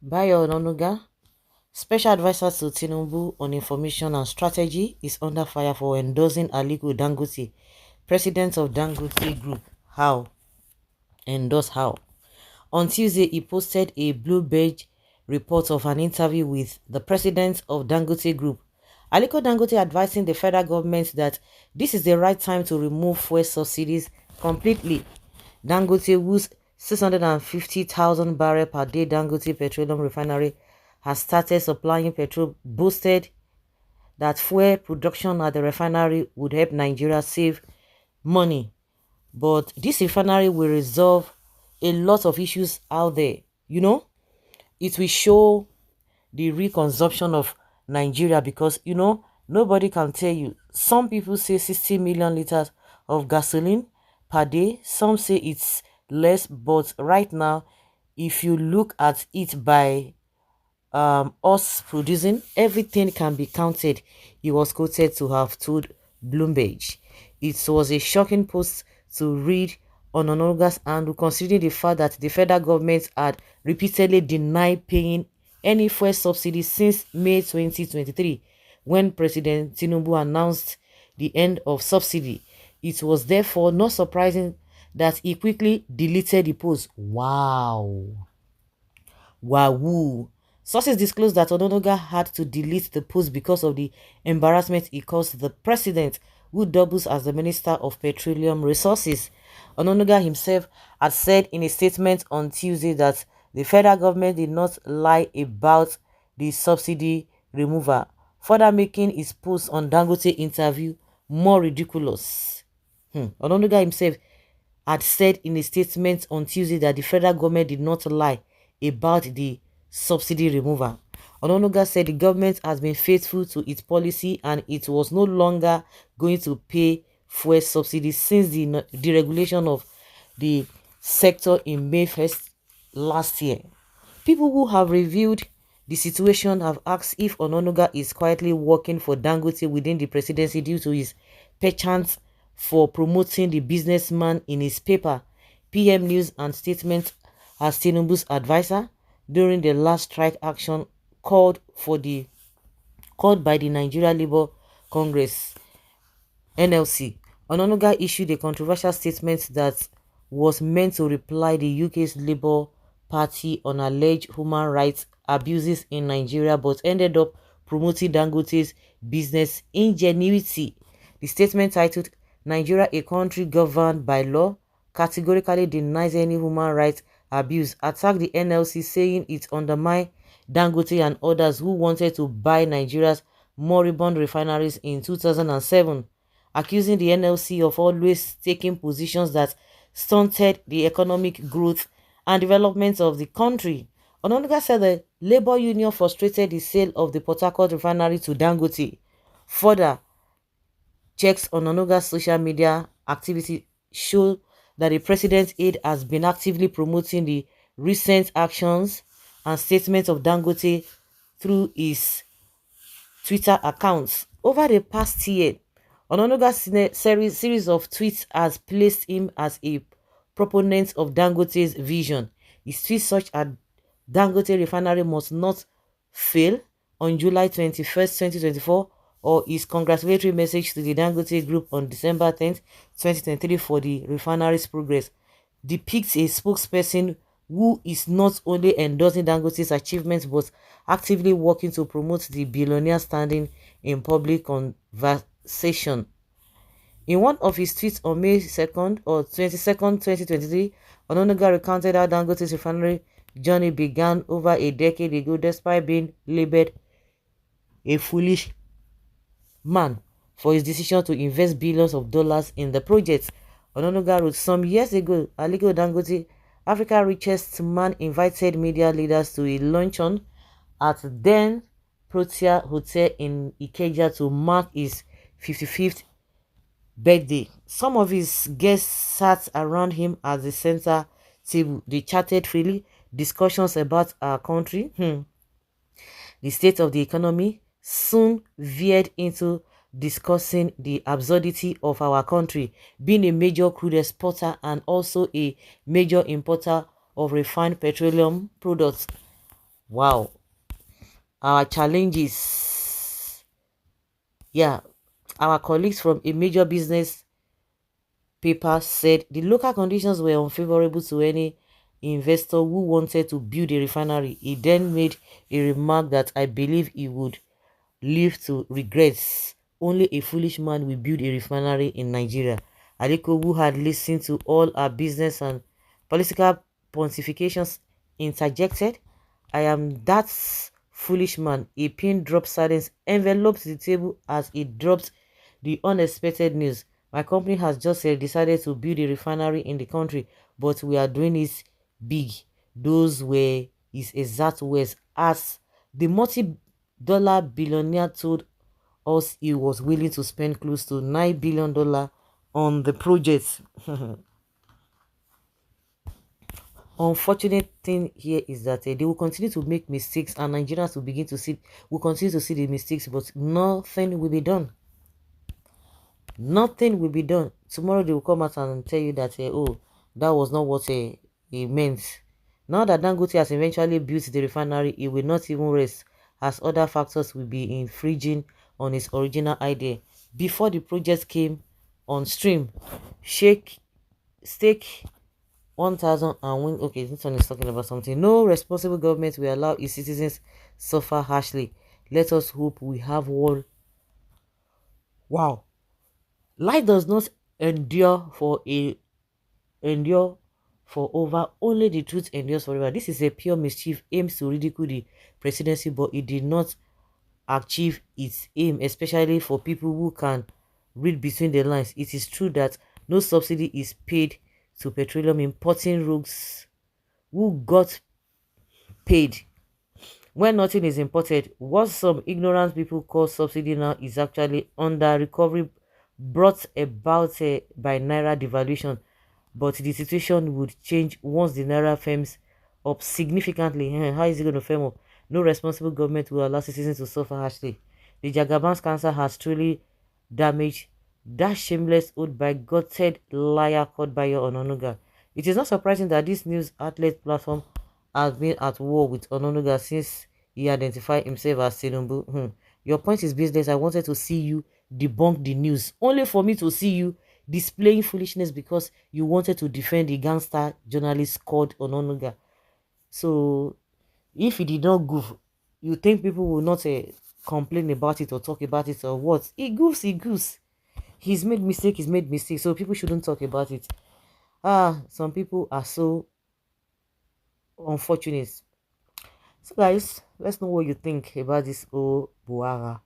Bayo Onanuga, special advisor to Tinubu on information and strategy, is under fire for endorsing Aliko Dangote, president of Dangote Group. How? Endorse how? On Tuesday, he posted a blue badge report of an interview with the president of Dangote Group, Aliko Dangote, advising the federal government that this is the right time to remove fuel subsidies completely. Dangote, whose 650,000 barrel per day Dangote petroleum refinery has started supplying petrol, boasted that fuel production at the refinery would help Nigeria save money. But this refinery will resolve a lot of issues out there. It will show the real consumption of Nigeria, because nobody can tell you. Some people say 60 million liters of gasoline per day, some say it's less, but right now, if you look at it by us producing, everything can be counted. He was quoted to have told Bloomberg. It was a shocking post to read on Onanuga's handle, considering the fact that the federal government had repeatedly denied paying any fuel subsidy since May 2023, when President Tinubu announced the end of subsidy. It was therefore not surprising that he quickly deleted the post. Wow. Wahoo. Sources disclosed that Onanuga had to delete the post because of the embarrassment he caused the president, who doubles as the Minister of Petroleum Resources. Onanuga himself had said in a statement on Tuesday that the federal government did not lie about the subsidy removal, further making his post on Dangote interview more ridiculous. Onanuga himself had said in a statement on Tuesday that the federal government did not lie about the subsidy removal. Onanuga said the government has been faithful to its policy and it was no longer going to pay fuel subsidies since the deregulation of the sector in May 1st last year. People who have reviewed the situation have asked if Onanuga is quietly working for Dangote within the presidency due to his penchant for promoting the businessman in his paper, PM News, and statements as Tinubu's advisor during the last strike action called by the Nigeria Labour Congress (NLC). Onanuga issued a controversial statement that was meant to reply the UK's Labour Party on alleged human rights abuses in Nigeria, but ended up promoting Dangote's business ingenuity. The statement, titled "Nigeria, a country governed by law, categorically denies any human rights abuse," attacked the NLC, saying it undermined Dangote and others who wanted to buy Nigeria's moribund refineries in 2007, accusing the NLC of always taking positions that stunted the economic growth and development of the country. Onanuga said the labor union frustrated the sale of the Port Harcourt refinery to Dangote. Further checks on Onanuga's social media activity show that the president's aide has been actively promoting the recent actions and statements of Dangote through his Twitter accounts. Over the past year, Onanuga's series of tweets has placed him as a proponent of Dangote's vision. His tweets such as "Dangote refinery must not fail" on July 21st, 2024, or his congratulatory message to the Dangote Group on December 10th, 2023 for the refinery's progress, depicts a spokesperson who is not only endorsing Dangote's achievements but actively working to promote the billionaire standing in public conversation. In one of his tweets on May 2nd or 22nd, 2023, Onanuga recounted how Dangote's refinery journey began over a decade ago despite being labeled a foolish man for his decision to invest billions of dollars in the project. Onanuga wrote, "Some years ago, Aliko Dangote, Africa's richest man, invited media leaders to a luncheon at then Protea Hotel in Ikeja to mark his 55th birthday. Some of his guests sat around him at the center table. They chatted freely, discussions about our country, the state of the economy, soon veered into discussing the absurdity of our country being a major crude exporter and also a major importer of refined petroleum products. Wow. Our challenges. Yeah, our colleagues from a major business paper said the local conditions were unfavorable to any investor who wanted to build a refinery. He then made a remark that I believe he would live to regrets. Only a foolish man will build a refinery in Nigeria. Aliko, who had listened to all our business and political pontifications, interjected, I am that foolish man. A pin drop silence enveloped the table as he dropped the unexpected news. My company has just decided to build a refinery in the country, but we are doing it big. Those were his exact words as the multi-dollar billionaire told us he was willing to spend close to $9 billion on the project. Unfortunate thing here is that they will continue to make mistakes and Nigerians will continue to see the mistakes, but nothing will be done. Nothing will be done. Tomorrow they will come out and tell you that oh, that was not what he meant. Now that Dangote has eventually built the refinery, it will not even rest, as other factors will be infringing on its original idea. Before the project came on stream, shake stake 1,000 and win. Okay, this one is talking about something. No responsible government will allow its citizens suffer harshly. Let us hope we have one. Wow. Life does not endure for a endure forever. Only the truth endures forever. This is a pure mischief aims to ridicule the presidency, but it did not achieve its aim, especially for people who can read between the lines. It is true that no subsidy is paid to petroleum importing rogues who got paid when nothing is imported. What some ignorant people call subsidy now is actually under recovery brought about by naira devaluation, but the situation would change once the naira firms up significantly. How is it going to firm up? No responsible government will allow citizens to suffer harshly. The Jagaban's cancer has truly damaged that shameless oath by gutted liar called by your Onanuga. It is not surprising that this news outlet platform has been at war with Onanuga since he identified himself as Tinubu. Your point is business. I wanted to see you debunk the news, only for me to see you displaying foolishness because you wanted to defend the gangster journalist called Onanuga. So if he did not goof, you think people will not complain about it or talk about it or what? He goofs, he goofs. He's made mistake, so people shouldn't talk about it. Some people are so unfortunate. So guys, let's know what you think about this old Buara.